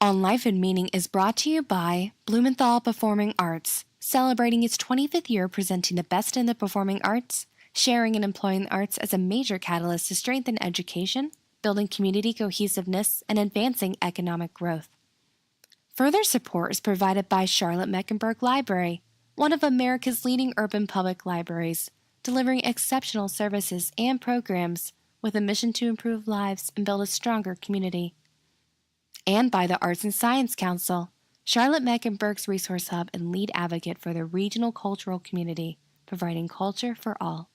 On Life and Meaning is brought to you by Blumenthal Performing Arts, celebrating its 25th year presenting the best in the performing arts, sharing and employing the arts as a major catalyst to strengthen education, building community cohesiveness, and advancing economic growth. Further support is provided by Charlotte Mecklenburg Library, one of America's leading urban public libraries, delivering exceptional services and programs with a mission to improve lives and build a stronger community. And by the Arts and Science Council, Charlotte Mecklenburg's resource hub and lead advocate for the regional cultural community, providing culture for all.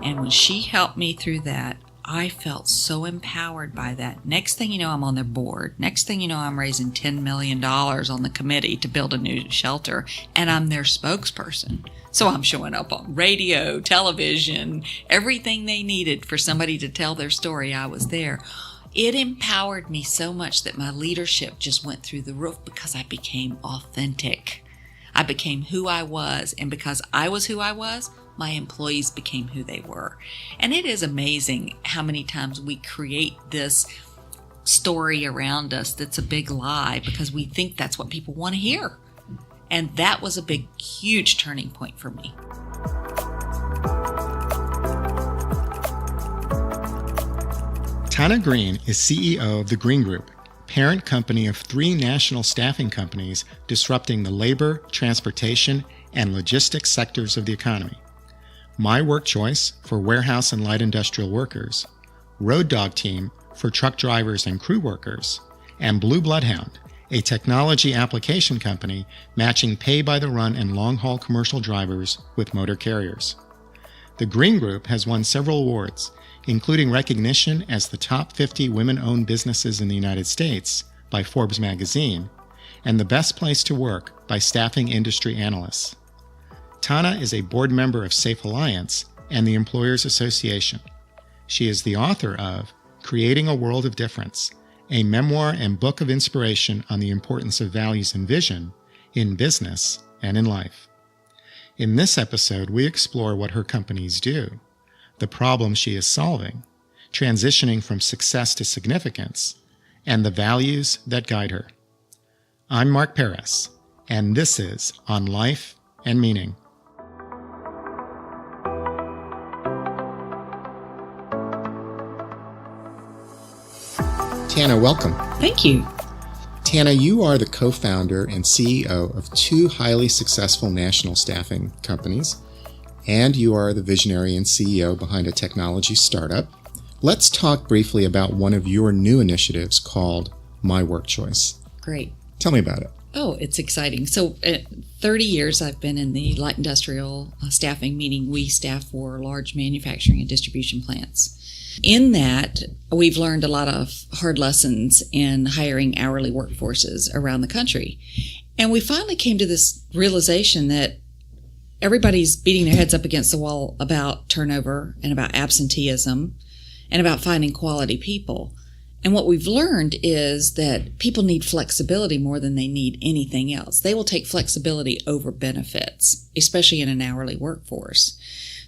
And when she helped me through that, I felt so empowered by that. Next thing you know, I'm on their board. Next thing you know, I'm raising $10 million on the committee to build a new shelter, and I'm their spokesperson. So I'm showing up on radio, television, everything they needed for somebody to tell their story. I was there. It empowered me so much that my leadership just went through the roof because I became authentic. I became who I was, and because I was who I was, my employees became who they were. And it is amazing how many times we create this story around us that's a big lie because we think that's what people want to hear. And that was a big, huge turning point for me. Tana Greene is CEO of the Greene Group, parent company of 3 national staffing companies disrupting the labor, transportation, and logistics sectors of the economy. My Work Choice for warehouse and light industrial workers, Road Dog Team for truck drivers and crew workers, and Blue Bloodhound, a technology application company matching pay-by-the-run and long-haul commercial drivers with motor carriers. The Greene Group has won several awards, including recognition as the top 50 women-owned businesses in the United States by Forbes Magazine, and the best place to work by Staffing Industry Analysts. Tana is a board member of Safe Alliance and the Employers Association. She is the author of Creating a World of Difference, a memoir and book of inspiration on the importance of values and vision in business and in life. In this episode, we explore what her companies do, the problems she is solving, transitioning from success to significance, and the values that guide her. I'm Mark Perez, and this is On Life and Meaning. Tana, welcome. Thank you. Tana, you are the co-founder and CEO of 2 highly successful national staffing companies, and you are the visionary and CEO behind a technology startup. Let's talk briefly about one of your new initiatives called My Work Choice. Great. Tell me about it. Oh, it's exciting. So 30 years I've been in the light industrial staffing, meaning we staff for large manufacturing and distribution plants. In that, we've learned a lot of hard lessons in hiring hourly workforces around the country. And we finally came to this realization that everybody's beating their heads up against the wall about turnover and about absenteeism and about finding quality people. And what we've learned is that people need flexibility more than they need anything else. They will take flexibility over benefits, especially in an hourly workforce.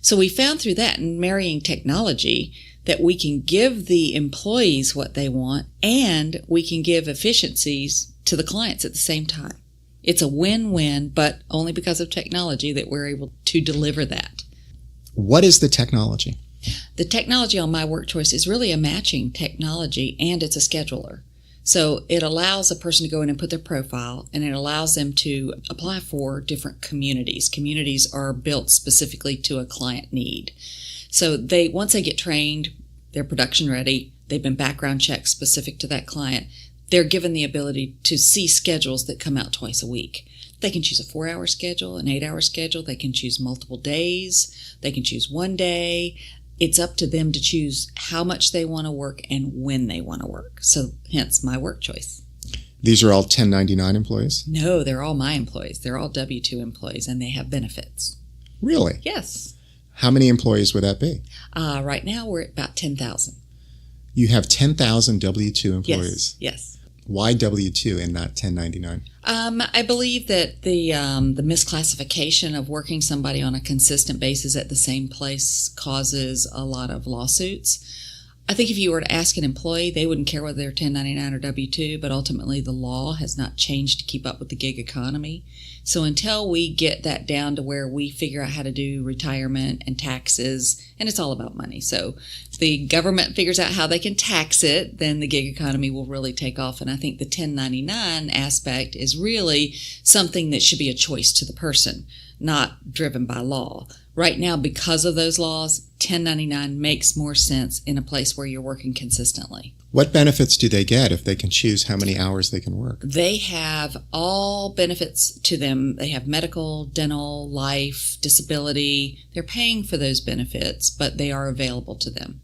So we found through that and marrying technology that we can give the employees what they want and we can give efficiencies to the clients at the same time. It's a win-win, but only because of technology that we're able to deliver that. What is the technology? The technology on My Work Choice is really a matching technology, and it's a scheduler. So it allows a person to go in and put their profile, and it allows them to apply for different communities. Communities are built specifically to a client need. So once they get trained, they're production ready, they've been background checked specific to that client, they're given the ability to see schedules that come out twice a week. They can choose a 4-hour schedule, an 8-hour schedule, they can choose multiple days, they can choose one day. It's up to them to choose how much they want to work and when they want to work. So hence My Work Choice. These are all 1099 employees? No, they're all my employees. They're all W-2 employees, and they have benefits. Really? Yes. How many employees would that be? Right now, we're at about 10,000. You have 10,000 W-2 employees? Yes. Why W-2 and not 1099? I believe that the misclassification of working somebody on a consistent basis at the same place causes a lot of lawsuits. I think if you were to ask an employee, they wouldn't care whether they're 1099 or W-2, but ultimately the law has not changed to keep up with the gig economy. So until we get that down to where we figure out how to do retirement and taxes, and it's all about money. So if the government figures out how they can tax it, then the gig economy will really take off. And I think the 1099 aspect is really something that should be a choice to the person, not driven by law. Right now, because of those laws, 1099 makes more sense in a place where you're working consistently. What benefits do they get if they can choose how many hours they can work? They have all benefits to them. They have medical, dental, life, disability. They're paying for those benefits, but they are available to them.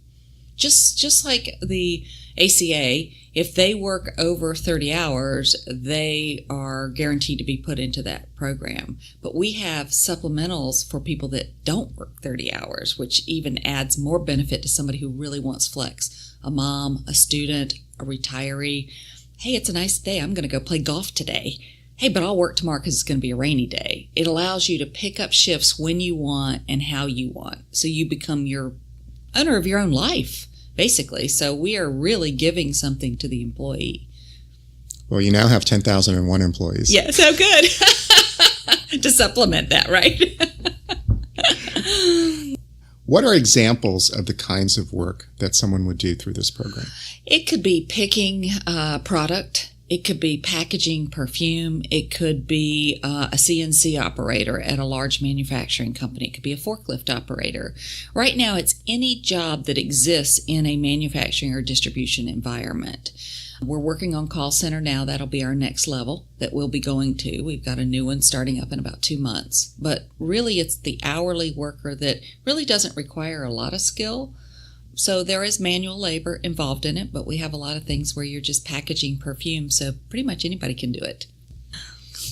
Just like the ACA, if they work over 30 hours, they are guaranteed to be put into that program. But we have supplementals for people that don't work 30 hours, which even adds more benefit to somebody who really wants flex. A mom, a student, a retiree. Hey, it's a nice day. I'm going to go play golf today. Hey, but I'll work tomorrow because it's going to be a rainy day. It allows you to pick up shifts when you want and how you want. So you become your owner of your own life, basically. So we are really giving something to the employee. Well, you now have 10,001 employees. Yeah, so good. To supplement that, right? What are examples of the kinds of work that someone would do through this program? It could be picking product. It could be packaging perfume. It could be a CNC operator at a large manufacturing company. It could be a forklift operator. Right now, it's any job that exists in a manufacturing or distribution environment. We're working on call center now. That'll be our next level that we'll be going to. We've got a new one starting up in about 2 months. But really, it's the hourly worker that really doesn't require a lot of skill. So there is manual labor involved in it, but we have a lot of things where you're just packaging perfume, so pretty much anybody can do it.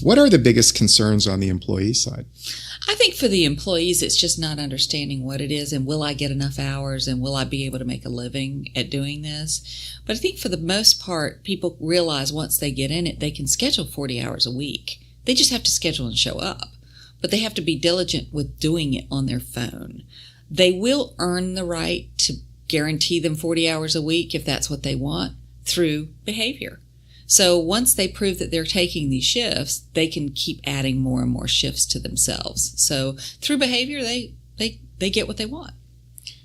What are the biggest concerns on the employee side? I think for the employees, it's just not understanding what it is and will I get enough hours and will I be able to make a living at doing this? But I think for the most part, people realize once they get in it, they can schedule 40 hours a week. They just have to schedule and show up, but they have to be diligent with doing it on their phone. They will earn the right to guarantee them 40 hours a week if that's what they want through behavior. So once they prove that they're taking these shifts, they can keep adding more and more shifts to themselves. So through behavior, they get what they want.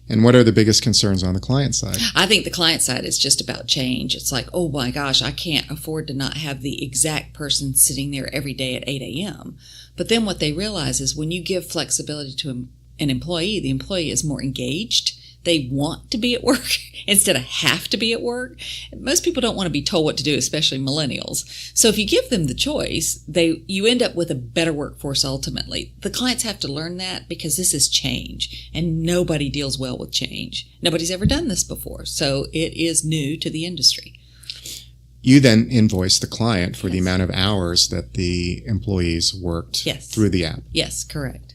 And what are the biggest concerns on the client side? I think the client side is just about change. It's like, oh my gosh, I can't afford to not have the exact person sitting there every day at 8 a.m. But then what they realize is when you give flexibility to an employee, the employee is more engaged. They want to be at work instead of have to be at work. Most people don't want to be told what to do, especially millennials. So if you give them the choice, you end up with a better workforce ultimately. The clients have to learn that because this is change, and nobody deals well with change. Nobody's ever done this before, so it is new to the industry. You then invoice the client for the amount of hours that the employees worked through the app. Yes, correct.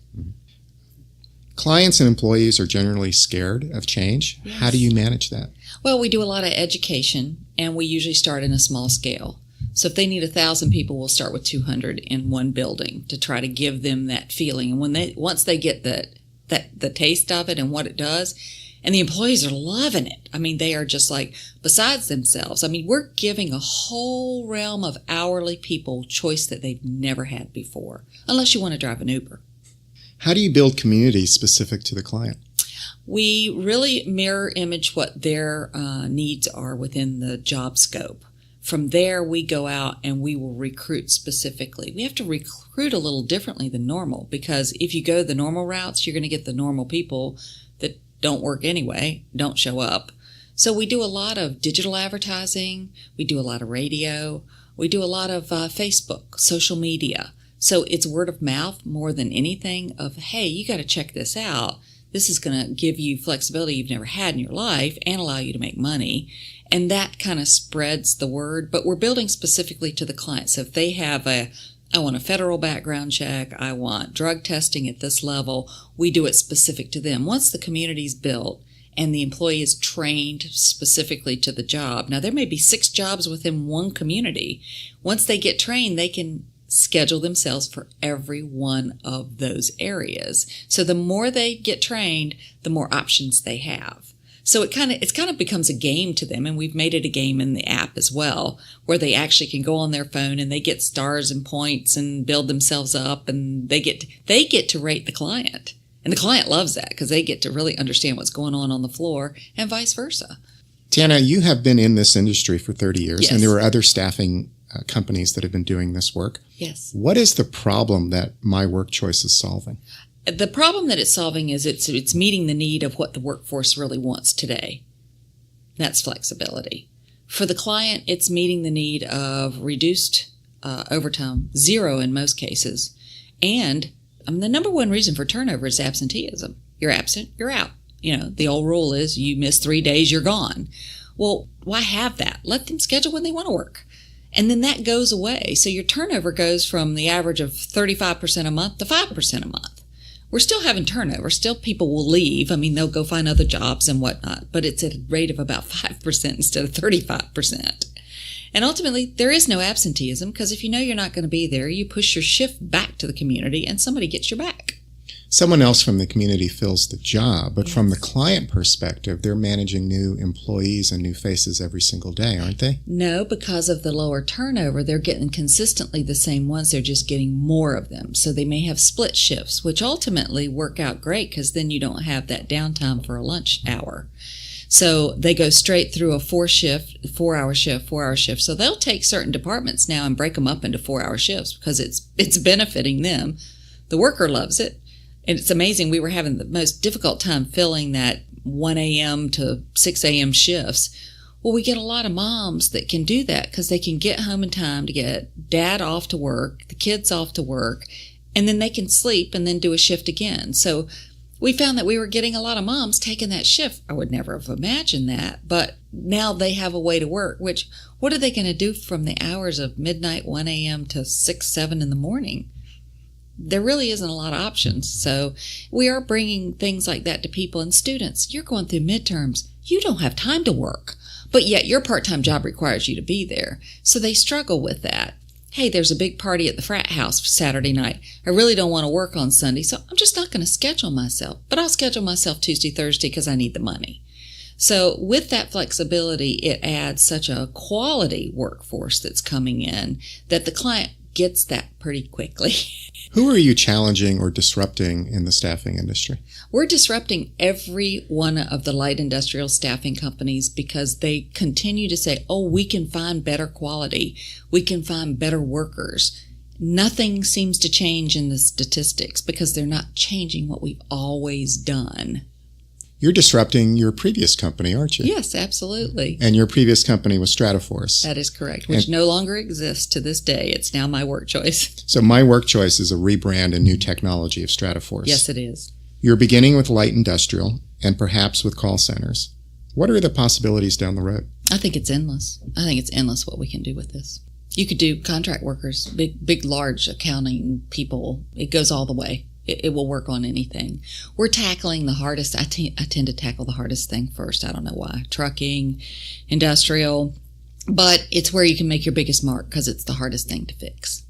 Clients and employees are generally scared of change. Yes. How do you manage that? Well, we do a lot of education, and we usually start in a small scale. So if they need 1,000 people, we'll start with 200 in one building to try to give them that feeling. And once they get the taste of it and what it does, and the employees are loving it. I mean, they are just like besides themselves. I mean, we're giving a whole realm of hourly people choice that they've never had before, unless you want to drive an Uber. How do you build community specific to the client? We really mirror image what their needs are within the job scope. From there, we go out and we will recruit specifically. We have to recruit a little differently than normal because if you go the normal routes, you're going to get the normal people that don't work anyway, don't show up. So we do a lot of digital advertising. We do a lot of radio. We do a lot of Facebook, social media. So it's word of mouth more than anything of, hey, you got to check this out. This is going to give you flexibility you've never had in your life and allow you to make money. And that kind of spreads the word. But we're building specifically to the client. So if they have I want a federal background check, I want drug testing at this level, we do it specific to them. Once the community's built and the employee is trained specifically to the job. Now, there may be 6 jobs within one community. Once they get trained, they can schedule themselves for every one of those areas. So the more they get trained, the more options they have. So it kind of becomes a game to them, and we've made it a game in the app as well, where they actually can go on their phone and they get stars and points and build themselves up, and they get to rate the client. And the client loves that because they get to really understand what's going on the floor, and vice versa. Tana, you have been in this industry for 30 years, Yes. and there are other staffing companies that have been doing this work. Yes. What is the problem that My Work Choice is solving? The problem that it's solving is it's meeting the need of what the workforce really wants today. That's flexibility. For the client, it's meeting the need of reduced overtime, 0 in most cases. And the number one reason for turnover is absenteeism. You're absent, you're out. The old rule is you miss 3 days, you're gone. Well, why have that? Let them schedule when they want to work. And then that goes away. So your turnover goes from the average of 35% a month to 5% a month. We're still having turnover. Still people will leave. They'll go find other jobs and whatnot, but it's at a rate of about 5% instead of 35%. And ultimately, there is no absenteeism because if you know you're not going to be there, you push your shift back to the community and somebody gets your back. Someone else from the community fills the job, but from the client perspective, they're managing new employees and new faces every single day, aren't they? No, because of the lower turnover, they're getting consistently the same ones. They're just getting more of them. So they may have split shifts, which ultimately work out great because then you don't have that downtime for a lunch hour. So they go straight through a 4-hour shift. So they'll take certain departments now and break them up into 4-hour shifts because it's benefiting them. The worker loves it. And it's amazing. We were having the most difficult time filling that 1 a.m. to 6 a.m. shifts. Well, we get a lot of moms that can do that because they can get home in time to get dad off to work, the kids off to work, and then they can sleep and then do a shift again. So we found that we were getting a lot of moms taking that shift. I would never have imagined that, but now they have a way to work, which what are they going to do from the hours of midnight, 1 a.m. to 6, 7 in the morning? There really isn't a lot of options. So we are bringing things like that to people and students. You're going through midterms. You don't have time to work, but yet your part-time job requires you to be there. So they struggle with that. Hey, there's a big party at the frat house Saturday night. I really don't want to work on Sunday, so I'm just not going to schedule myself. But I'll schedule myself Tuesday, Thursday because I need the money. So with that flexibility, it adds such a quality workforce that's coming in that the client gets that pretty quickly. Who are you challenging or disrupting in the staffing industry? We're disrupting every one of the light industrial staffing companies because they continue to say, oh, we can find better quality. We can find better workers. Nothing seems to change in the statistics because they're not changing what we've always done. You're disrupting your previous company, aren't you? Yes, absolutely. And your previous company was Strataforce. That is correct, which no longer exists to this day. It's now My Work Choice. So My Work Choice is a rebrand and new technology of Strataforce. Yes, it is. You're beginning with light industrial and perhaps with call centers. What are the possibilities down the road? I think it's endless. I think it's endless what we can do with this. You could do contract workers, big, large accounting people. It goes all the way. It will work on anything. We're tackling the hardest. I tend to tackle the hardest thing first. I don't know why. Trucking, industrial, but it's where you can make your biggest mark because it's the hardest thing to fix.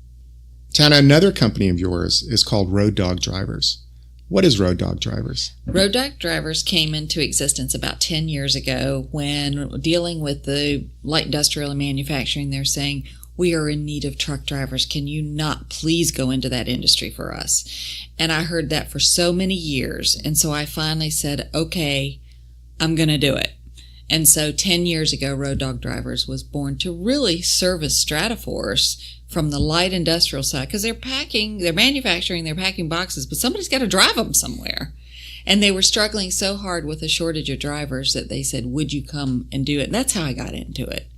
Tana, another company of yours is called Road Dog Drivers. What is Road Dog Drivers? Road Dog Drivers came into existence about 10 years ago when dealing with the light industrial and manufacturing, they're saying, we are in need of truck drivers. Can you not please go into that industry for us? And I heard that for so many years. And so I finally said, okay, I'm going to do it. And so 10 years ago, Road Dog Drivers was born to really service Strataforce from the light industrial side because they're manufacturing, they're packing boxes, but somebody's got to drive them somewhere. And they were struggling so hard with a shortage of drivers that they said, would you come and do it? And that's how I got into it.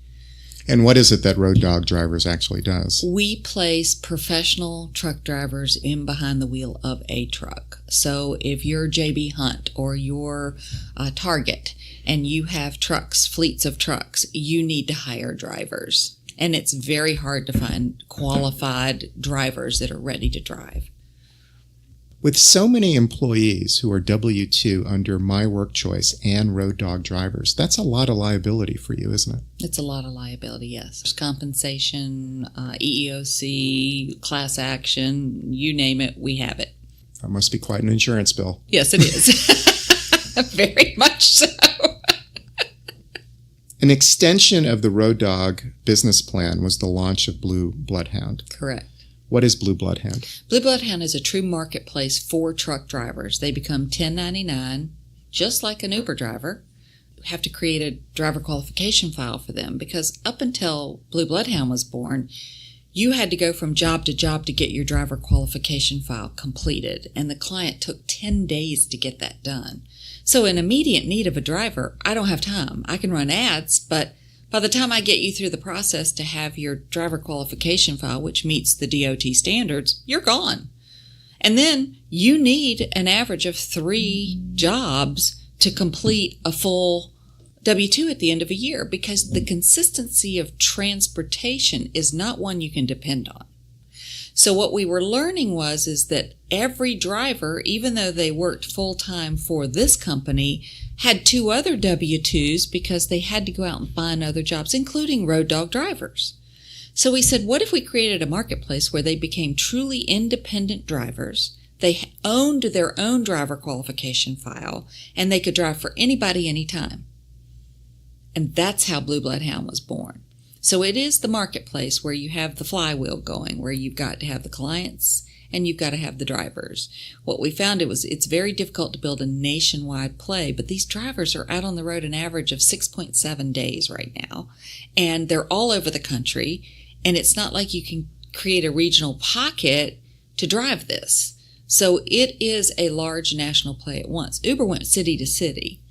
And what is it that Road Dog Drivers actually does? We place professional truck drivers in behind the wheel of a truck. So if you're J.B. Hunt or you're Target and you have trucks, fleets of trucks, you need to hire drivers. And it's very hard to find qualified drivers that are ready to drive. With so many employees who are W-2 under My Work Choice and road dog drivers, that's a lot of liability for you, isn't it? It's a lot of liability, yes. There's compensation, EEOC, class action, you name it, we have it. That must be quite an insurance bill. Yes, it is. Very much so. An extension of the Road Dog business plan was the launch of Blue Bloodhound. Correct. What is Blue Bloodhound? Blue Bloodhound is a true marketplace for truck drivers. They become 1099, just like an Uber driver. We have to create a driver qualification file for them because up until Blue Bloodhound was born, you had to go from job to job to get your driver qualification file completed, and the client took 10 days to get that done. So in immediate need of a driver, I don't have time. I can run ads, but by the time I get you through the process to have your driver qualification file, which meets the DOT standards, you're gone. And then you need an average of 3 jobs to complete a full W-2 at the end of a year because the consistency of transportation is not one you can depend on. So what we were learning is that every driver, even though they worked full-time for this company, had 2 other W-2s because they had to go out and find other jobs, including road dog drivers. So we said, what if we created a marketplace where they became truly independent drivers, they owned their own driver qualification file, and they could drive for anybody, anytime. And that's how Blue Bloodhound was born. So it is the marketplace where you have the flywheel going, where you've got to have the clients and you've got to have the drivers. What we found it's very difficult to build a nationwide play, but these drivers are out on the road an average of 6.7 days right now, and they're all over the country, and it's not like you can create a regional pocket to drive this. So it is a large national play at once. Uber went city to city.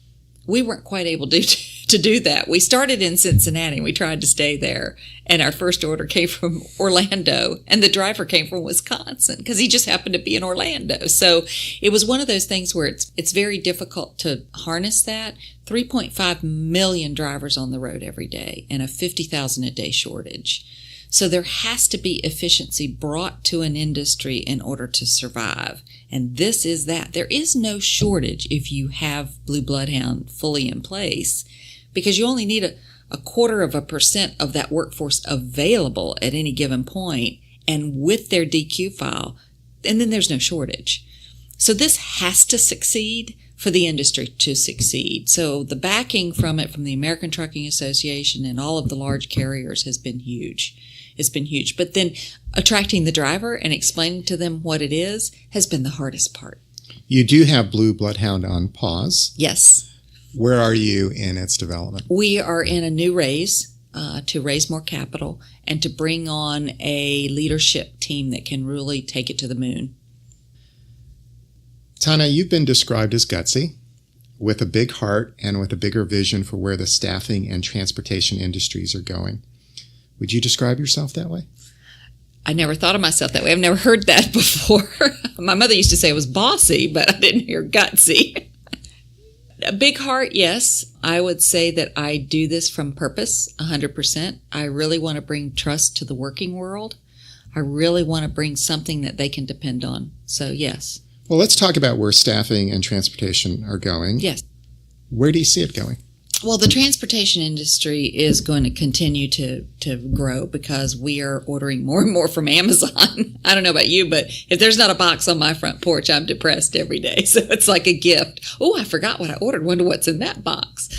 We weren't quite able to do that. We started in Cincinnati and we tried to stay there. And our first order came from Orlando and the driver came from Wisconsin because he just happened to be in Orlando. So it was one of those things where it's very difficult to harness that. 3.5 million drivers on the road every day and a 50,000 a day shortage. So there has to be efficiency brought to an industry in order to survive. And this is that. There is no shortage if you have Blue Bloodhound fully in place because you only need a 0.25% of that workforce available at any given point and with their DQ file, and then there's no shortage. So this has to succeed for the industry to succeed. So the backing from it from the American Trucking Association and all of the large carriers has been huge. It's been huge. But then attracting the driver and explaining to them what it is has been the hardest part. You do have Blue Bloodhound on pause. Yes. Where are you in its development? We are in a new raise to raise more capital and to bring on a leadership team that can really take it to the moon. Tana, you've been described as gutsy, with a big heart and with a bigger vision for where the staffing and transportation industries are going. Would you describe yourself that way? I never thought of myself that way. I've never heard that before. My mother used to say I was bossy, but I didn't hear gutsy. A big heart, yes. I would say that I do this from purpose, 100%. I really want to bring trust to the working world. I really want to bring something that they can depend on. So, yes. Well, let's talk about where staffing and transportation are going. Yes. Where do you see it going? Well, the transportation industry is going to continue to grow because we are ordering more and more from Amazon. I don't know about you, but if there's not a box on my front porch, I'm depressed every day. So it's like a gift. Oh, I forgot what I ordered. Wonder what's in that box.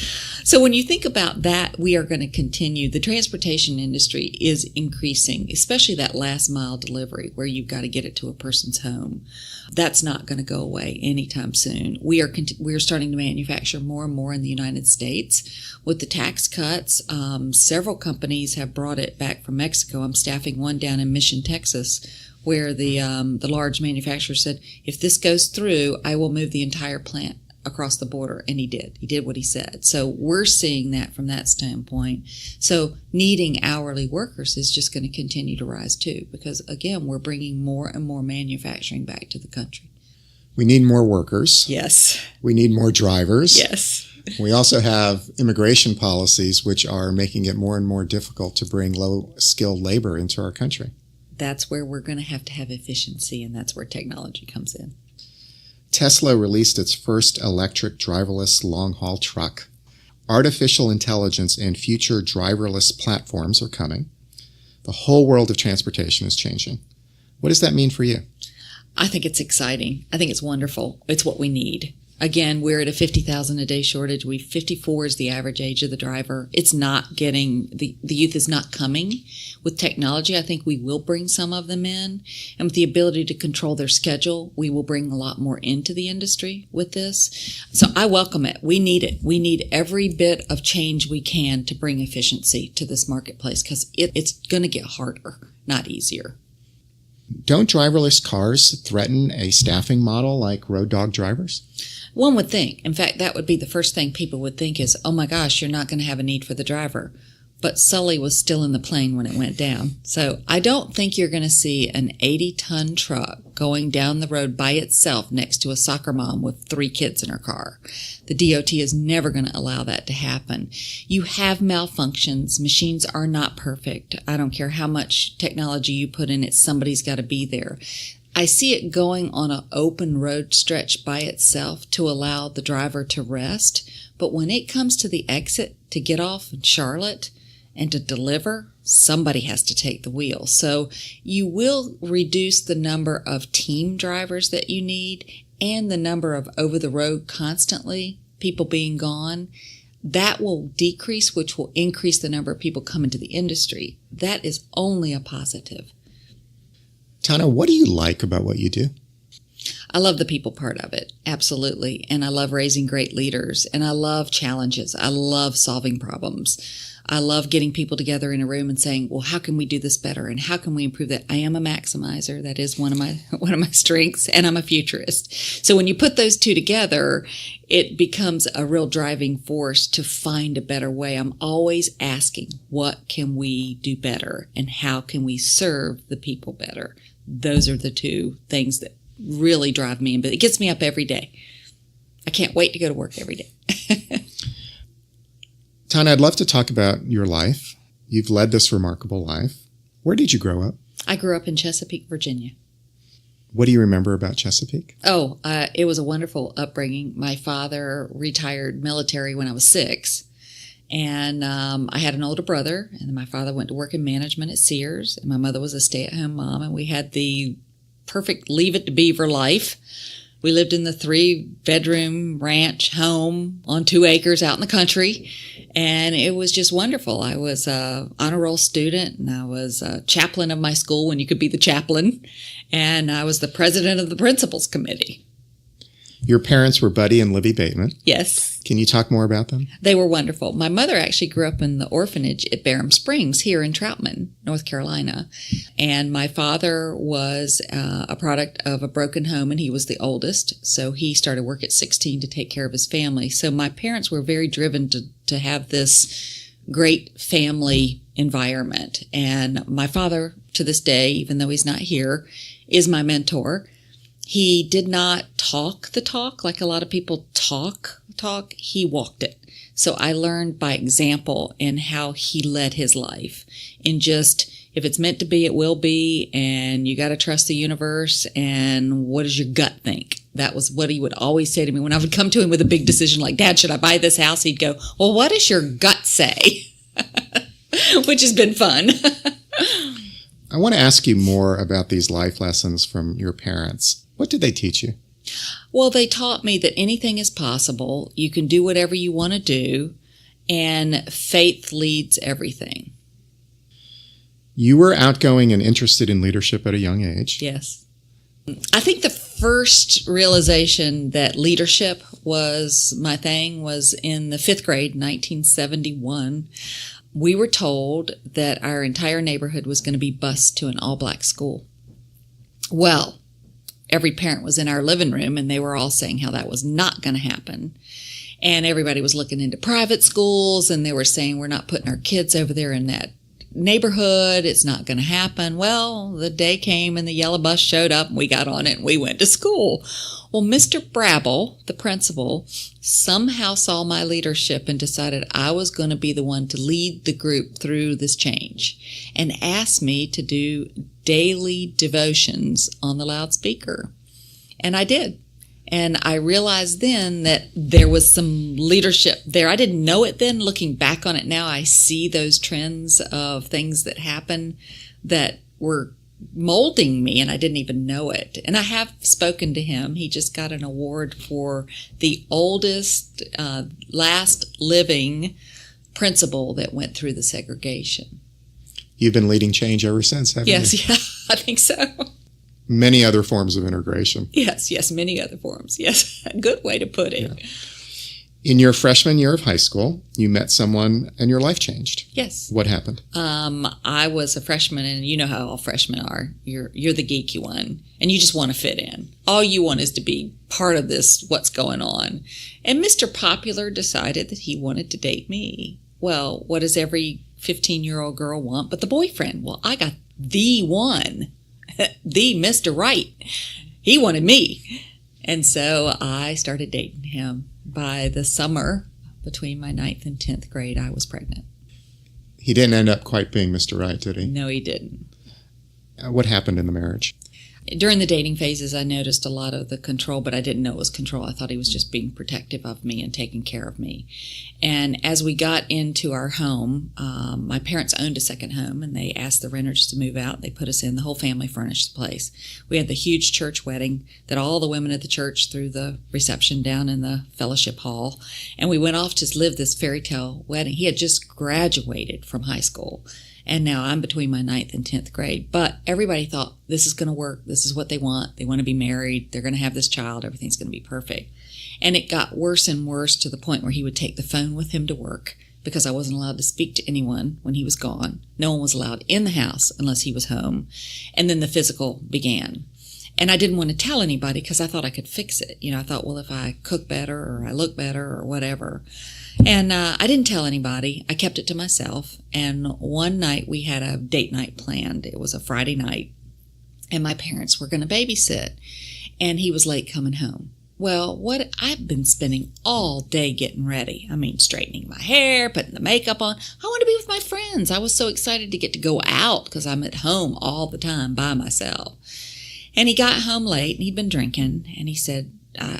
So when you think about that, we are going to continue. The transportation industry is increasing, especially that last mile delivery where you've got to get it to a person's home. That's not going to go away anytime soon. We are starting to manufacture more and more in the United States with the tax cuts. Several companies have brought it back from Mexico. I'm staffing one down in Mission, Texas, where the large manufacturer said, if this goes through, I will move the entire plant across the border. And he did. He did what he said. So we're seeing that from that standpoint. So needing hourly workers is just going to continue to rise too, because again, we're bringing more and more manufacturing back to the country. We need more workers. Yes. We need more drivers. Yes. We also have immigration policies which are making it more and more difficult to bring low-skilled labor into our country. That's where we're going to have efficiency, and that's where technology comes in. Tesla released its first electric driverless long-haul truck. Artificial intelligence and future driverless platforms are coming. The whole world of transportation is changing. What does that mean for you? I think it's exciting. I think it's wonderful. It's what we need. Again, we're at a 50,000 a day shortage. 54 is the average age of the driver. It's not getting, the youth is not coming. With technology, I think we will bring some of them in. And with the ability to control their schedule, we will bring a lot more into the industry with this. So I welcome it. We need it. We need every bit of change we can to bring efficiency to this marketplace because it's going to get harder, not easier. Don't driverless cars threaten a staffing model like road dog drivers? One would think. In fact, that would be the first thing people would think is, oh my gosh, you're not going to have a need for the driver. But Sully was still in the plane when it went down. So I don't think you're going to see an 80-ton truck going down the road by itself next to a soccer mom with 3 kids in her car. The DOT is never going to allow that to happen. You have malfunctions. Machines are not perfect. I don't care how much technology you put in it. Somebody's got to be there. I see it going on an open road stretch by itself to allow the driver to rest. But when it comes to the exit to get off in Charlotte and to deliver, somebody has to take the wheel. So you will reduce the number of team drivers that you need and the number of over-the-road constantly, people being gone. That will decrease, which will increase the number of people coming to the industry. That is only a positive. Tana, what do you like about what you do? I love the people part of it, absolutely. And I love raising great leaders. And I love challenges. I love solving problems. I love getting people together in a room and saying, well, how can we do this better? And how can we improve that? I am a maximizer. That is one of my strengths. And I'm a futurist. So when you put those two together, it becomes a real driving force to find a better way. I'm always asking, what can we do better? And how can we serve the people better? Those are the two things that really drive me, but it gets me up every day. I can't wait to go to work every day. Tana, I'd love to talk about your life. You've led this remarkable life. Where did you grow up? I grew up in Chesapeake, Virginia. What do you remember about Chesapeake? It was a wonderful upbringing. My father retired military when I was 6. And I had an older brother, and my father went to work in management at Sears, and my mother was a stay-at-home mom, and we had the perfect Leave It to Beaver life. We lived in the 3-bedroom ranch home on 2 acres out in the country, and it was just wonderful. I was an honor roll student, and I was a chaplain of my school when you could be the chaplain, and I was the president of the principals committee. Your parents were Buddy and Libby Bateman. Yes. Can you talk more about them? They were wonderful. My mother actually grew up in the orphanage at Barham Springs here in Troutman, North Carolina. And my father was a product of a broken home, and he was the oldest. So he started work at 16 to take care of his family. So my parents were very driven to have this great family environment. And my father, to this day, even though he's not here, is my mentor. He did not talk the talk like a lot of people talk. He walked it. So I learned by example in how he led his life. In just, if it's meant to be, it will be, and you got to trust the universe, and what does your gut think? That was what he would always say to me when I would come to him with a big decision like, Dad, should I buy this house? He'd go, well, what does your gut say? Which has been fun. I want to ask you more about these life lessons from your parents. What did they teach you? Well, they taught me that anything is possible. You can do whatever you want to do, and faith leads everything. You were outgoing and interested in leadership at a young age. Yes. I think the first realization that leadership was my thing was in the 5th grade, 1971. We were told that our entire neighborhood was going to be bused to an all-black school. Well, every parent was in our living room, and they were all saying how that was not going to happen. And everybody was looking into private schools, and they were saying, we're not putting our kids over there in that neighborhood. It's not going to happen. Well, the day came, and the yellow bus showed up, and we got on it, and we went to school. Well, Mr. Brabble, the principal, somehow saw my leadership and decided I was going to be the one to lead the group through this change, and asked me to do daily devotions on the loudspeaker. And I did. And I realized then that there was some leadership there. I didn't know it then. Looking back on it now, I see those trends of things that happen that were molding me, and I didn't even know it. And I have spoken to him. He just got an award for the oldest, last living principal that went through the segregation. You've been leading change ever since, haven't you? Yes, yeah, I think so. Many other forms of integration. Yes, many other forms. Yes, a good way to put it. Yeah. In your freshman year of high school, you met someone and your life changed. Yes. What happened? I was a freshman, and you know how all freshmen are. You're the geeky one, and you just want to fit in. All you want is to be part of this, what's going on. And Mr. Popular decided that he wanted to date me. Well, what does every 15-year-old girl want but the boyfriend? Well, I got the one. The Mr. Right. He wanted me. And so I started dating him. By the summer, between my 9th and 10th grade, I was pregnant. He didn't end up quite being Mr. Right, did he? No, he didn't. What happened in the marriage? During the dating phases, I noticed a lot of the control, but I didn't know it was control. I thought he was just being protective of me and taking care of me. And as we got into our home, my parents owned a second home, and they asked the renters to move out. They put us in. The whole family furnished the place. We had the huge church wedding that all the women at the church threw the reception down in the fellowship hall. And we went off to live this fairy tale wedding. He had just graduated from high school. And now I'm between my 9th and 10th grade. But everybody thought, this is going to work. This is what they want. They want to be married. They're going to have this child. Everything's going to be perfect. And it got worse and worse to the point where he would take the phone with him to work because I wasn't allowed to speak to anyone when he was gone. No one was allowed in the house unless he was home. And then the physical began. And I didn't want to tell anybody because I thought I could fix it. I thought, well, if I cook better or I look better or whatever. And I didn't tell anybody. I kept it to myself. And one night we had a date night planned. It was a Friday night. And my parents were going to babysit. And he was late coming home. Well, what I've been spending all day getting ready. Straightening my hair, putting the makeup on. I want to be with my friends. I was so excited to get to go out because I'm at home all the time by myself. And he got home late, and he'd been drinking. And he said,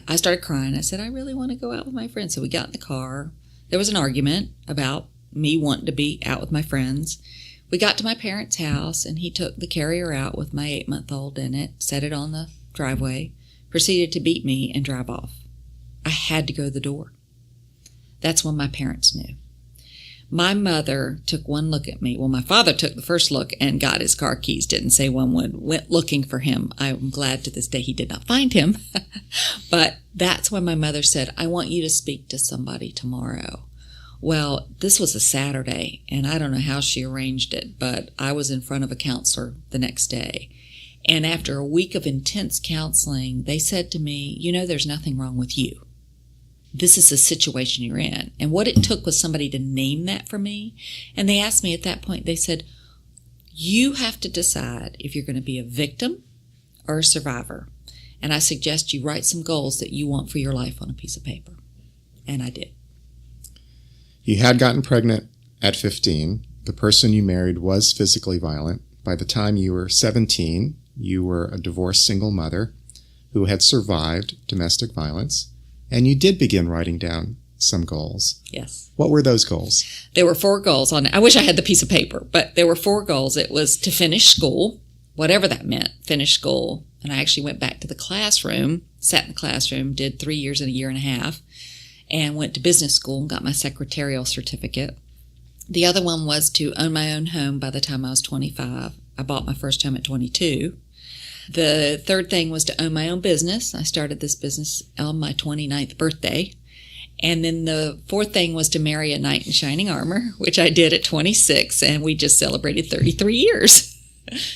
I started crying. I said, I really want to go out with my friends. So we got in the car. There was an argument about me wanting to be out with my friends. We got to my parents' house, and he took the carrier out with my 8-month-old in it, set it on the driveway, proceeded to beat me and drive off. I had to go to the door. That's when my parents knew. My mother took one look at me. Well, my father took the first look and got his car keys, didn't say one word, went looking for him. I'm glad to this day he did not find him. But that's when my mother said, I want you to speak to somebody tomorrow. Well, this was a Saturday, and I don't know how she arranged it, but I was in front of a counselor the next day. And after a week of intense counseling, they said to me, there's nothing wrong with you. This is the situation you're in. And what it took was somebody to name that for me. And they asked me at that point, they said, you have to decide if you're going to be a victim or a survivor. And I suggest you write some goals that you want for your life on a piece of paper. And I did. You had gotten pregnant at 15. The person you married was physically violent. By the time you were 17, you were a divorced single mother who had survived domestic violence. And you did begin writing down some goals. Yes. What were those goals? There were 4 goals on it. I wish I had the piece of paper, but there were 4 goals. It was to finish school, whatever that meant, finish school. And I actually went back to the classroom, sat in the classroom, did 3 years and a year and a half, and went to business school and got my secretarial certificate. The other one was to own my own home by the time I was 25. I bought my first home at 22. The third thing was to own my own business. I started this business on my 29th birthday. And then the fourth thing was to marry a knight in shining armor, which I did at 26, and we just celebrated 33 years.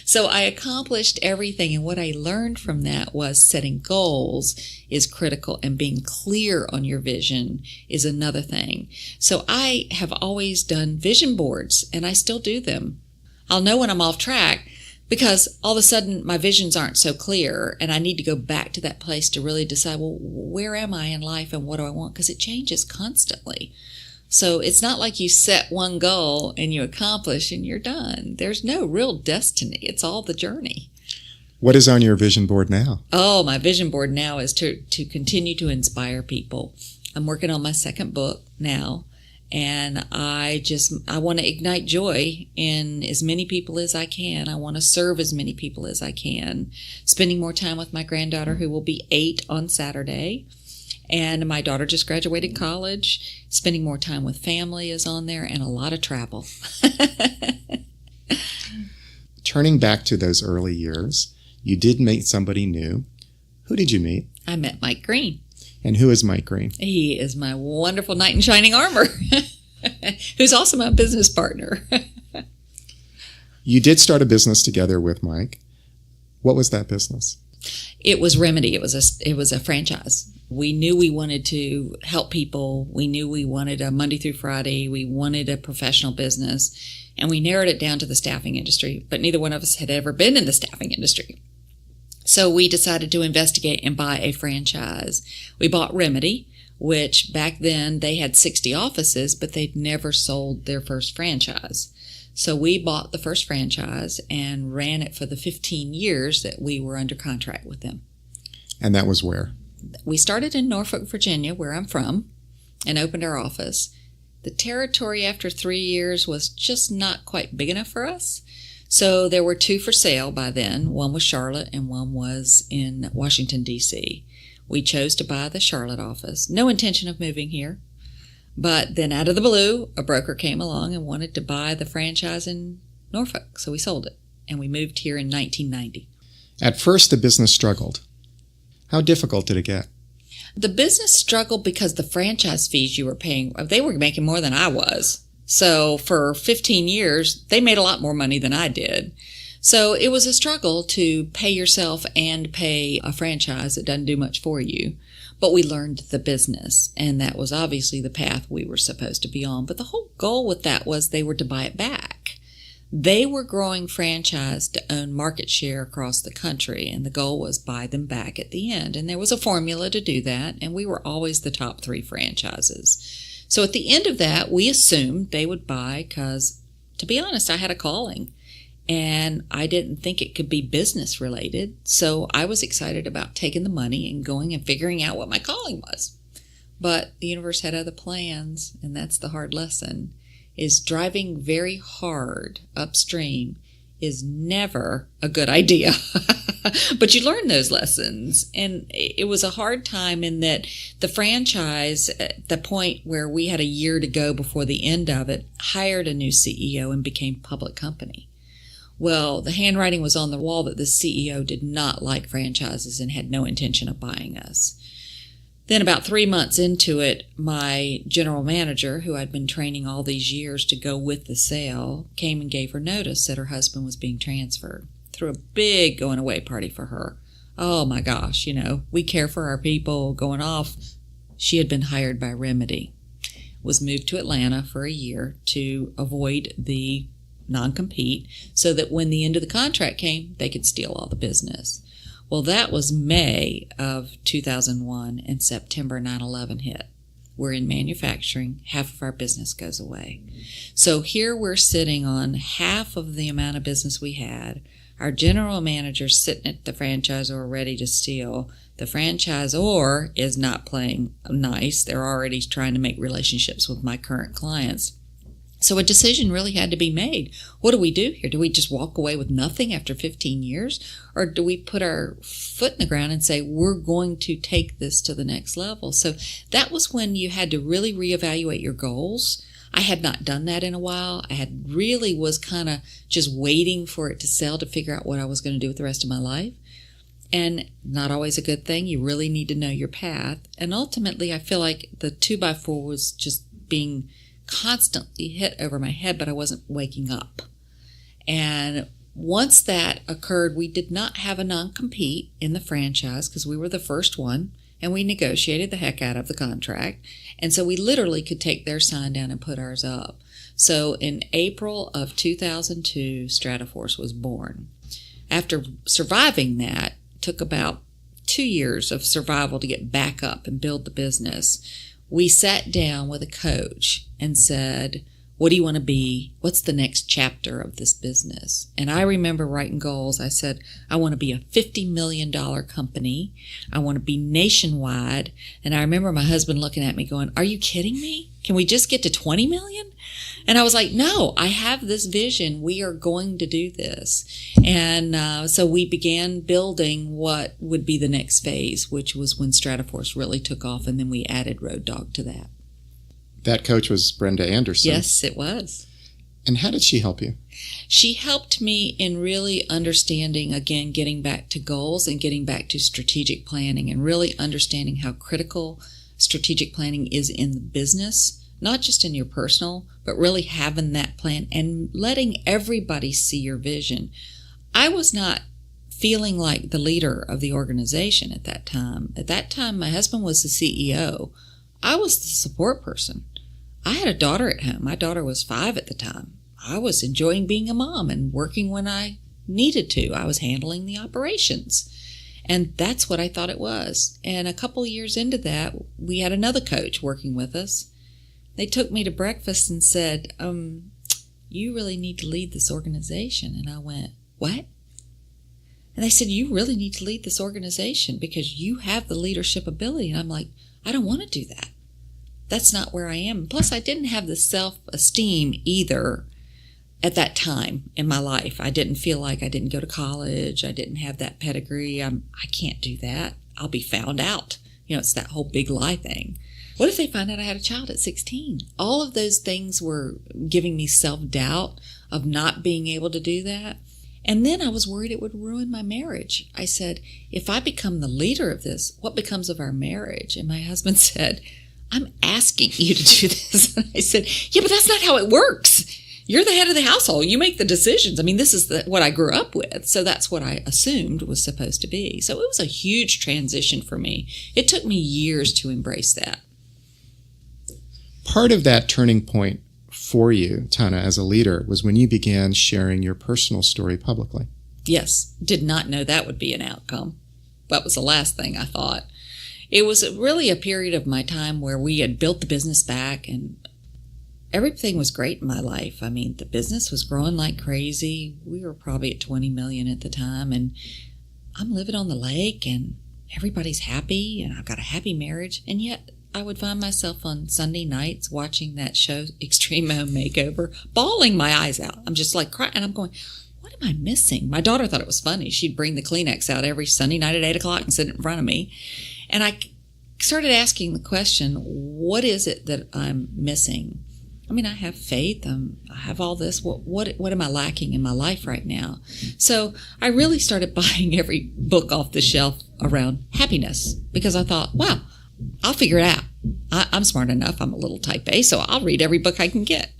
So I accomplished everything, and what I learned from that was setting goals is critical, and being clear on your vision is another thing. So I have always done vision boards, and I still do them. I'll know when I'm off track, because all of a sudden my visions aren't so clear, and I need to go back to that place to really decide, well, where am I in life and what do I want? Because it changes constantly. So it's not like you set one goal and you accomplish and you're done. There's no real destiny. It's all the journey. What is on your vision board now? Oh, my vision board now is to continue to inspire people. I'm working on my second book now, and I want to ignite joy in as many people as I can. I want to serve as many people as I can, spending more time with my granddaughter, who will be 8 on Saturday. And my daughter just graduated college. Spending more time with family is on there, and a lot of travel. Turning back to those early years, you did meet somebody new. Who did you meet? I met Mike Greene. And who is Mike Greene? He is my wonderful knight in shining armor, who's also my business partner. You did start a business together with Mike. What was that business? It was Remedy. It was a franchise. We knew we wanted to help people. We knew we wanted a Monday through Friday. We wanted a professional business. And we narrowed it down to the staffing industry. But neither one of us had ever been in the staffing industry. So we decided to investigate and buy a franchise. We bought Remedy, which back then they had 60 offices, but they'd never sold their first franchise. So we bought the first franchise and ran it for the 15 years that we were under contract with them. And that was where? We started in Norfolk, Virginia, where I'm from, and opened our office. The territory after 3 years was just not quite big enough for us. So there were 2 for sale by then. One was Charlotte and one was in Washington, D.C. We chose to buy the Charlotte office. No intention of moving here. But then out of the blue, a broker came along and wanted to buy the franchise in Norfolk. So we sold it, and we moved here in 1990. At first, the business struggled. How difficult did it get? The business struggled because the franchise fees you were paying, they were making more than I was. So for 15 years, they made a lot more money than I did. So it was a struggle to pay yourself and pay a franchise that doesn't do much for you. But we learned the business, and that was obviously the path we were supposed to be on. But the whole goal with that was they were to buy it back. They were growing franchise to own market share across the country, and the goal was buy them back at the end. And there was a formula to do that, and we were always the top 3 franchises. So at the end of that, we assumed they would buy because, to be honest, I had a calling, and I didn't think it could be business related. So I was excited about taking the money and going and figuring out what my calling was. But the universe had other plans, and that's the hard lesson, is driving very hard upstream is never a good idea. But you learn those lessons. And it was a hard time in that the franchise, at the point where we had a year to go before the end of it, hired a new CEO and became a public company. Well, the handwriting was on the wall that the CEO did not like franchises and had no intention of buying us. Then about 3 months into it, my general manager, who I'd been training all these years to go with the sale, came and gave her notice that her husband was being transferred. Threw a big going away party for her. Oh my gosh, we care for our people going off. She had been hired by Remedy, was moved to Atlanta for a year to avoid the non-compete so that when the end of the contract came, they could steal all the business. Well, that was May of 2001, and September 9/11 hit. We're in manufacturing. Half of our business goes away. So here we're sitting on half of the amount of business we had. Our general manager's sitting at the franchisor ready to steal. The franchisor is not playing nice. They're already trying to make relationships with my current clients. So a decision really had to be made. What do we do here? Do we just walk away with nothing after 15 years? Or do we put our foot in the ground and say, we're going to take this to the next level? So that was when you had to really reevaluate your goals. I had not done that in a while. I had really was kind of just waiting for it to sell to figure out what I was going to do with the rest of my life. And not always a good thing. You really need to know your path. And ultimately, I feel like the 2x4 was just being constantly hit over my head, but I wasn't waking up. And once that occurred, we did not have a non-compete in the franchise because we were the first one, and we negotiated the heck out of the contract. And so we literally could take their sign down and put ours up. So in April of 2002, Strataforce was born. After surviving that, it took about 2 years of survival to get back up and build the business. We sat down with a coach and said, What do you want to be? What's the next chapter of this business? And I remember writing goals. I said, I want to be a $50 million company. I want to be nationwide. And I remember my husband looking at me going, are you kidding me? Can we just get to 20 million? And I was like, no, I have this vision. We are going to do this. And so we began building what would be the next phase, which was when Strataforce really took off. And then we added Road Dog to that. That coach was Brenda Anderson. Yes, it was. And how did she help you? She helped me in really understanding, again, getting back to goals and getting back to strategic planning and really understanding how critical strategic planning is in the business, not just in your personal, but really having that plan and letting everybody see your vision. I was not feeling like the leader of the organization at that time. At that time, my husband was the CEO. I was the support person. I had a daughter at home. My daughter was 5 at the time. I was enjoying being a mom and working when I needed to. I was handling the operations. And that's what I thought it was. And a couple of years into that, we had another coach working with us. They took me to breakfast and said, you really need to lead this organization. And I went, what? And they said, you really need to lead this organization because you have the leadership ability. And I'm like, I don't want to do that. That's not where I am. Plus, I didn't have the self-esteem either at that time in my life. I didn't feel like I didn't go to college. I didn't have that pedigree. I can't do that. I'll be found out. It's that whole big lie thing. What if they find out I had a child at 16? All of those things were giving me self-doubt of not being able to do that. And then I was worried it would ruin my marriage. I said, if I become the leader of this, what becomes of our marriage? And my husband said, I'm asking you to do this. And I said, yeah, but that's not how it works. You're the head of the household. You make the decisions. I mean, this is what I grew up with. So that's what I assumed was supposed to be. So it was a huge transition for me. It took me years to embrace that. Part of that turning point for you, Tana, as a leader, was when you began sharing your personal story publicly. Yes. Did not know that would be an outcome. That was the last thing I thought. It was really a period of my time where we had built the business back and everything was great in my life. I mean, the business was growing like crazy. We were probably at 20 million at the time, and I'm living on the lake and everybody's happy and I've got a happy marriage. And yet I would find myself on Sunday nights watching that show, Extreme Home Makeover, bawling my eyes out. I'm just like crying and I'm going, what am I missing? My daughter thought it was funny. She'd bring the Kleenex out every Sunday night at 8 o'clock and sit in front of me. And I started asking the question, what is it that I'm missing? I mean, I have faith. I have all this. What am I lacking in my life right now? So I really started buying every book off the shelf around happiness because I thought, wow, I'll figure it out. I'm smart enough. I'm a little type A, so I'll read every book I can get.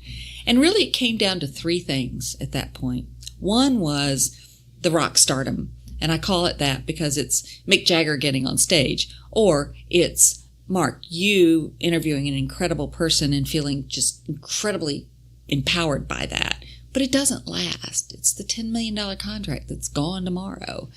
And really it came down to 3 things at that point. One was the rock stardom. And I call it that because it's Mick Jagger getting on stage, or it's Mark, you interviewing an incredible person and feeling just incredibly empowered by that. But it doesn't last. It's the $10 million contract that's gone tomorrow.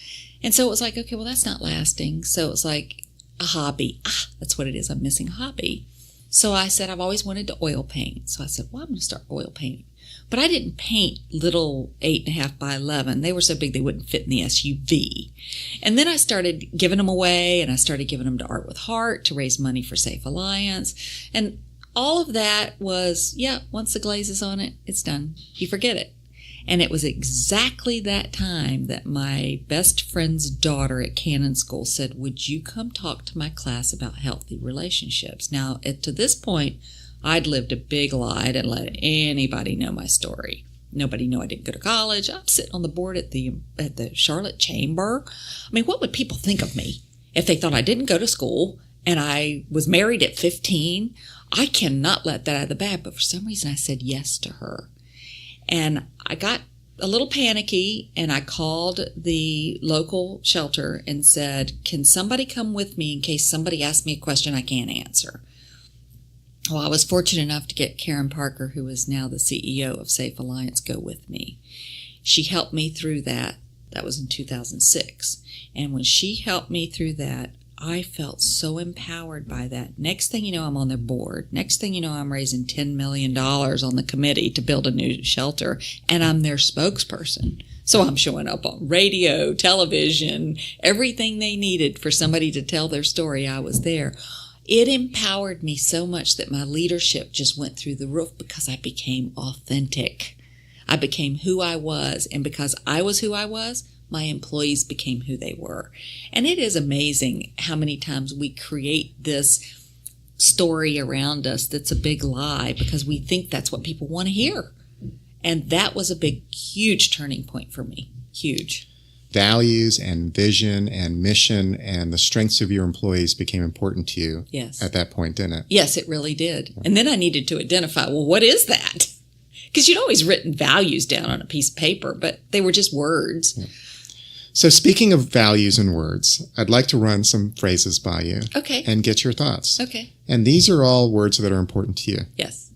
And so it was like, okay, well, that's not lasting. So it was like a hobby. That's what it is. I'm missing a hobby. So I said, I've always wanted to oil paint. So I said, well, I'm going to start oil painting. But I didn't paint little 8.5 by 11. They were so big they wouldn't fit in the SUV. And then I started giving them away, and I started giving them to Art with Heart to raise money for Safe Alliance. And all of that was, once the glaze is on it, it's done. You forget it. And it was exactly that time that my best friend's daughter at Cannon School said, would you come talk to my class about healthy relationships? Now, to this point, I'd lived a big lie. I didn't let anybody know my story. Nobody knew I didn't go to college. I'm sitting on the board at the Charlotte Chamber. I mean, what would people think of me if they thought I didn't go to school and I was married at 15? I cannot let that out of the bag. But for some reason, I said yes to her. And I got a little panicky, and I called the local shelter and said, can somebody come with me in case somebody asks me a question I can't answer? Well, I was fortunate enough to get Karen Parker, who is now the CEO of Safe Alliance, go with me. She helped me through that. That was in 2006. And when she helped me through that, I felt so empowered by that. Next thing you know, I'm on their board. Next thing you know, I'm raising $10 million on the committee to build a new shelter, and I'm their spokesperson. So I'm showing up on radio, television, everything they needed for somebody to tell their story. I was there. It empowered me so much that my leadership just went through the roof because I became authentic. I became who I was, and because I was who I was, my employees became who they were. And it is amazing how many times we create this story around us that's a big lie because we think that's what people want to hear. And that was a big, huge turning point for me. Huge. Values and vision and mission and the strengths of your employees became important to you at that point, didn't it? Yes, it really did. And then I needed to identify, well, what is that? Because you'd always written values down on a piece of paper, but they were just words. Yeah. So speaking of values and words, I'd like to run some phrases by you. Okay. And get your thoughts. Okay. And these are all words that are important to you. Yes.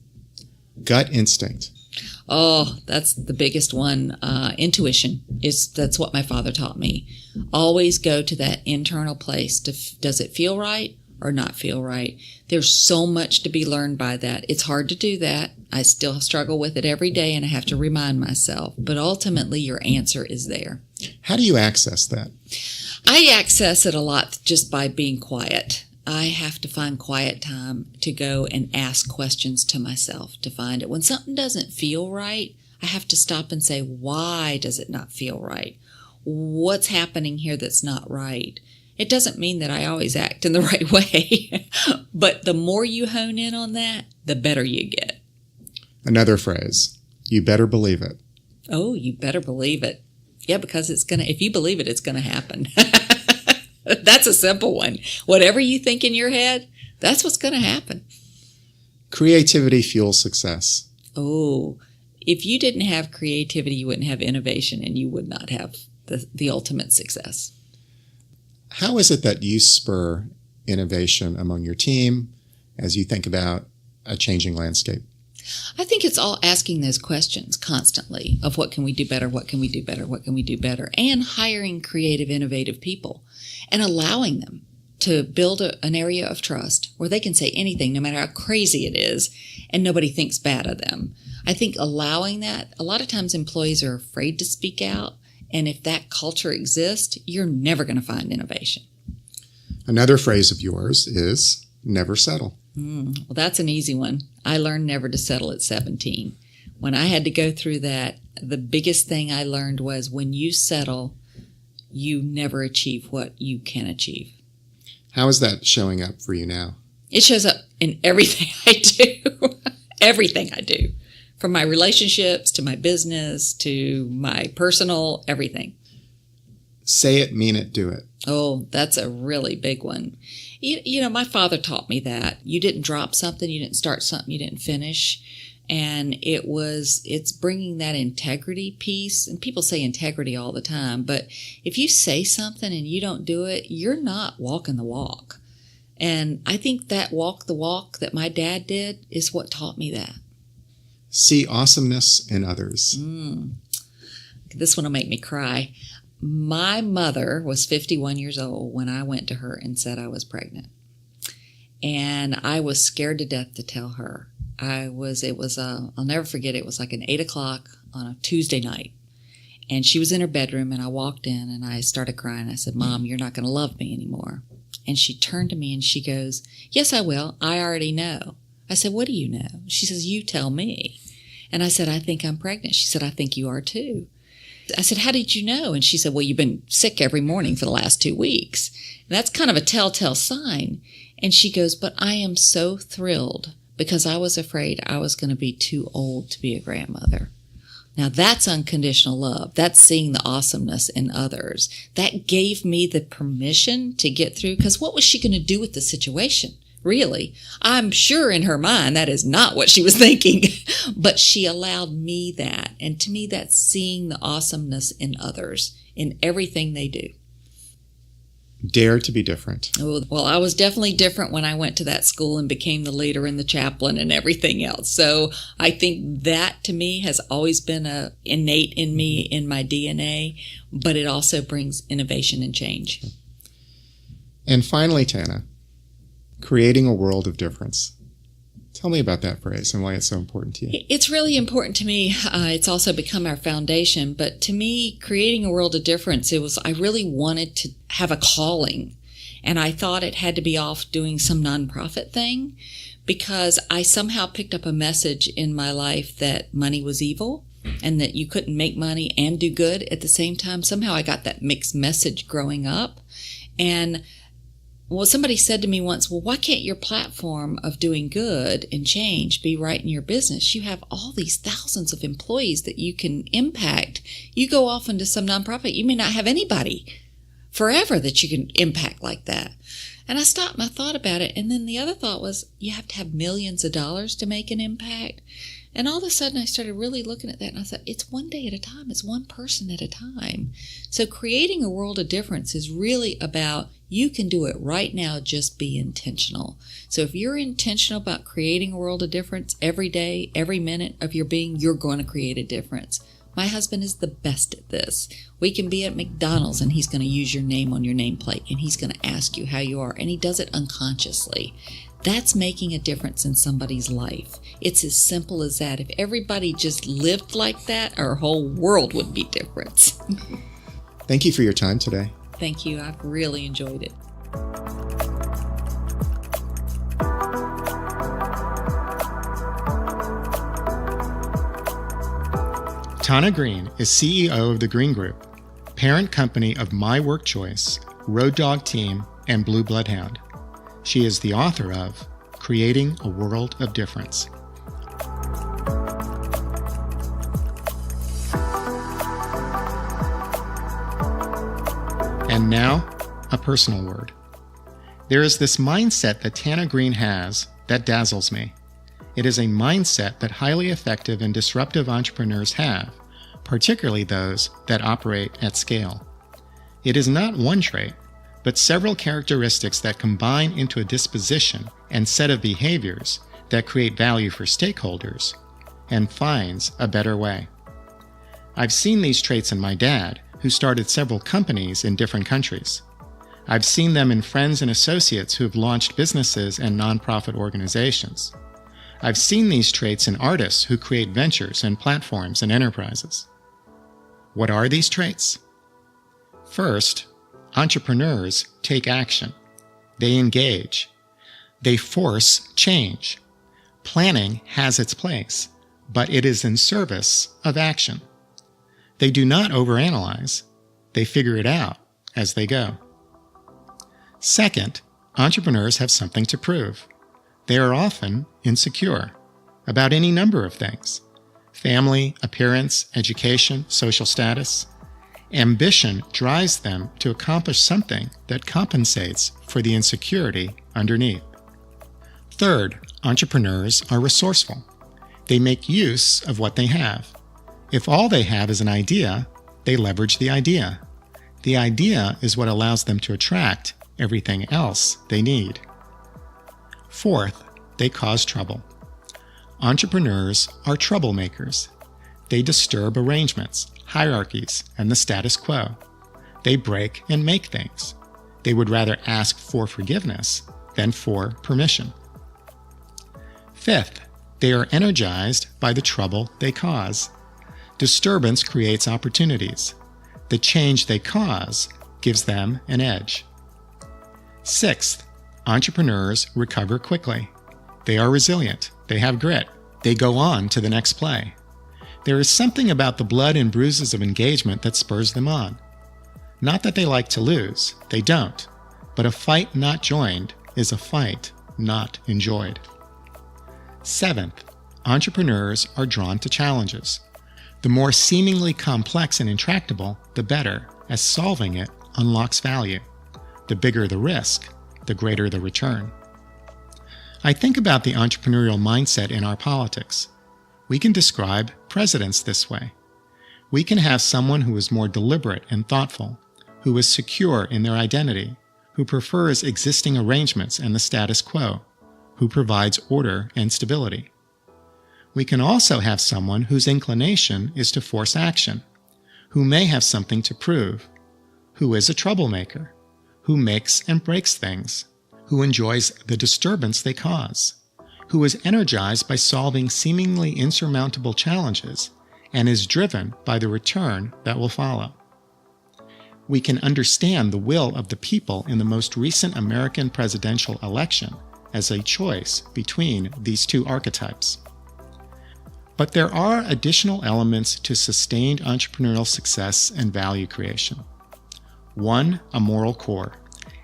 Gut instinct. Oh, that's the biggest one. Intuition that's what my father taught me. Always go to that internal place. Does it feel right or not feel right? There's so much to be learned by that. It's hard to do that. I still struggle with it every day, and I have to remind myself. But ultimately, your answer is there. How do you access that? I access it a lot just by being quiet. I have to find quiet time to go and ask questions to myself to find it. When something doesn't feel right, I have to stop and say, why does it not feel right? What's happening here that's not right? It doesn't mean that I always act in the right way, but the more you hone in on that, the better you get. Another phrase, you better believe it. Oh, you better believe it. Yeah, because if you believe it, it's going to happen. That's a simple one. Whatever you think in your head, that's what's going to happen. Creativity fuels success. Oh, if you didn't have creativity, you wouldn't have innovation, and you would not have the ultimate success. How is it that you spur innovation among your team as you think about a changing landscape? I think it's all asking those questions constantly of what can we do better, what can we do better, what can we do better, and hiring creative, innovative people and allowing them to build an area of trust where they can say anything, no matter how crazy it is, and nobody thinks bad of them. I think allowing that, a lot of times employees are afraid to speak out, and if that culture exists, you're never going to find innovation. Another phrase of yours is never settle. Well, that's an easy one. I learned never to settle at 17. When I had to go through that, the biggest thing I learned was when you settle, you never achieve what you can achieve. How is that showing up for you now? It shows up in everything I do. Everything I do. From my relationships to my business to my personal, everything. Say it, mean it, do it. Oh, that's a really big one. You know, my father taught me that. You didn't drop something, you didn't start something, you didn't finish. And it's bringing that integrity piece. And people say integrity all the time, but if you say something and you don't do it, you're not walking the walk. And I think that walk the walk that my dad did is what taught me that. See awesomeness in others. This one will make me cry. My mother was 51 years old when I went to her and said I was pregnant. And I was scared to death to tell her. I'll never forget, it was like an 8 o'clock on a Tuesday night. And she was in her bedroom, and I walked in and I started crying. I said, Mom, you're not going to love me anymore. And she turned to me and she goes, yes, I will. I already know. I said, what do you know? She says, you tell me. And I said, I think I'm pregnant. She said, I think you are too. I said, how did you know? And she said, well, you've been sick every morning for the last 2 weeks. And that's kind of a telltale sign. And she goes, but I am so thrilled because I was afraid I was going to be too old to be a grandmother. Now that's unconditional love. That's seeing the awesomeness in others. That gave me the permission to get through, because what was she going to do with the situation? Really, I'm sure in her mind that is not what she was thinking, but she allowed me that. And to me, that's seeing the awesomeness in others, in everything they do. Dare to be different. Oh, well, I was definitely different when I went to that school and became the leader and the chaplain and everything else. So I think that to me has always been innate in me, in my DNA, but it also brings innovation and change. And finally, Tana, creating a world of difference. Tell me about that phrase and why it's so important to you. It's really important to me. It's also become our foundation. But to me, creating a world of difference, I really wanted to have a calling. And I thought it had to be off doing some nonprofit thing because I somehow picked up a message in my life that money was evil and that you couldn't make money and do good at the same time. Somehow I got that mixed message growing up. And somebody said to me once, well, why can't your platform of doing good and change be right in your business? You have all these thousands of employees that you can impact. You go off into some nonprofit, you may not have anybody forever that you can impact like that. And I stopped and I thought about it. And then the other thought was, you have to have millions of dollars to make an impact. And all of a sudden I started really looking at that and I thought, it's one day at a time. It's one person at a time. So creating a world of difference is really about you can do it right now, just be intentional. So if you're intentional about creating a world of difference every day, every minute of your being, you're going to create a difference. My husband is the best at this. We can be at McDonald's and he's going to use your name on your nameplate and he's going to ask you how you are, and he does it unconsciously. That's making a difference in somebody's life. It's as simple as that. If everybody just lived like that, our whole world would be different. Thank you for your time today. Thank you. I've really enjoyed it. Tana Greene is CEO of the Greene Group, parent company of My Work Choice, Road Dog Team, and Blue Bloodhound. She is the author of Creating a World of Difference. And now, a personal word. There is this mindset that Tana Greene has that dazzles me. It is a mindset that highly effective and disruptive entrepreneurs have, particularly those that operate at scale. It is not one trait, but several characteristics that combine into a disposition and set of behaviors that create value for stakeholders and finds a better way. I've seen these traits in my dad, who started several companies in different countries. I've seen them in friends and associates who have launched businesses and nonprofit organizations. I've seen these traits in artists who create ventures and platforms and enterprises. What are these traits? First, entrepreneurs take action. They engage. They force change. Planning has its place, but it is in service of action. They do not overanalyze. They figure it out as they go. Second, entrepreneurs have something to prove. They are often insecure about any number of things: family, appearance, education, social status. Ambition drives them to accomplish something that compensates for the insecurity underneath. Third, entrepreneurs are resourceful. They make use of what they have. If all they have is an idea, they leverage the idea. The idea is what allows them to attract everything else they need. Fourth, they cause trouble. Entrepreneurs are troublemakers. They disturb arrangements, hierarchies, and the status quo. They break and make things. They would rather ask for forgiveness than for permission. Fifth, they are energized by the trouble they cause. Disturbance creates opportunities. The change they cause gives them an edge. Sixth, entrepreneurs recover quickly. They are resilient. They have grit. They go on to the next play. There is something about the blood and bruises of engagement that spurs them on. Not that they like to lose. They don't. But a fight not joined is a fight not enjoyed. Seventh, entrepreneurs are drawn to challenges. The more seemingly complex and intractable, the better, as solving it unlocks value. The bigger the risk, the greater the return. I think about the entrepreneurial mindset in our politics. We can describe presidents this way. We can have someone who is more deliberate and thoughtful, who is secure in their identity, who prefers existing arrangements and the status quo, who provides order and stability. We can also have someone whose inclination is to force action, who may have something to prove, who is a troublemaker, who makes and breaks things, who enjoys the disturbance they cause, who is energized by solving seemingly insurmountable challenges and is driven by the return that will follow. We can understand the will of the people in the most recent American presidential election as a choice between these two archetypes. But there are additional elements to sustained entrepreneurial success and value creation. 1, a moral core,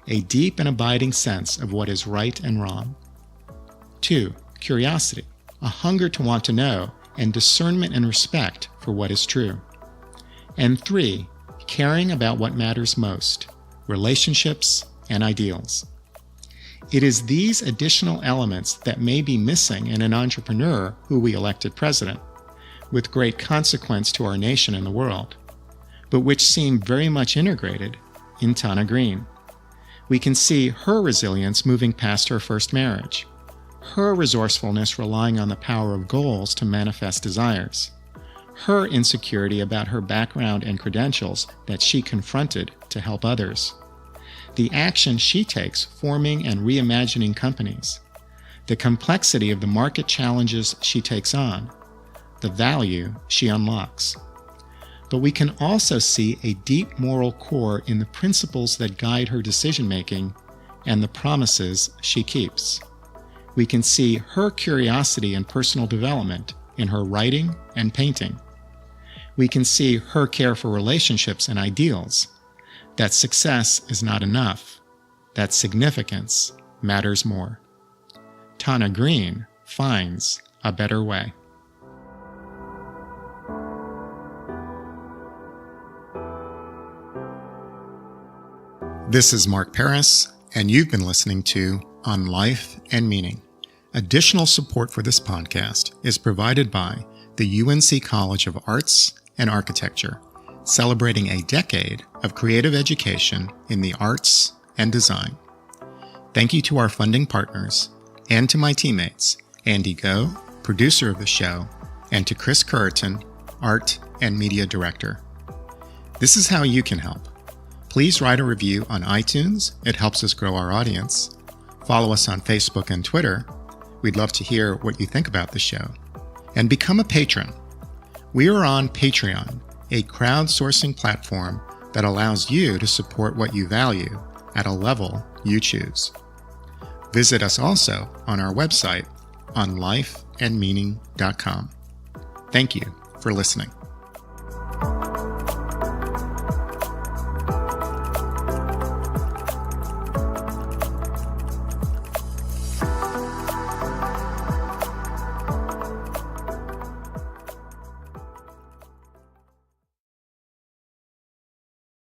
a deep and abiding sense of what is right and wrong. 2, curiosity, a hunger to want to know, and discernment and respect for what is true. And 3, caring about what matters most, relationships and ideals. It is these additional elements that may be missing in an entrepreneur who we elected president, with great consequence to our nation and the world, but which seem very much integrated in Tana Greene. We can see her resilience moving past her first marriage, her resourcefulness relying on the power of goals to manifest desires, her insecurity about her background and credentials that she confronted to help others, the action she takes forming and reimagining companies, the complexity of the market challenges she takes on, the value she unlocks. But we can also see a deep moral core in the principles that guide her decision-making and the promises she keeps. We can see her curiosity and personal development in her writing and painting. We can see her care for relationships and ideals, that success is not enough, that significance matters more. Tana Greene finds a better way. This is Mark Paris, and you've been listening to On Life and Meaning. Additional support for this podcast is provided by the UNC College of Arts and Architecture, celebrating a decade of creative education in the arts and design. Thank you to our funding partners and to my teammates, Andy Go, producer of the show, and to Chris Curriton, art and media director. This is how you can help. Please write a review on iTunes. It helps us grow our audience. Follow us on Facebook and Twitter. We'd love to hear what you think about the show. And become a patron. We are on Patreon, a crowdsourcing platform that allows you to support what you value at a level you choose. Visit us also on our website on lifeandmeaning.com. Thank you for listening.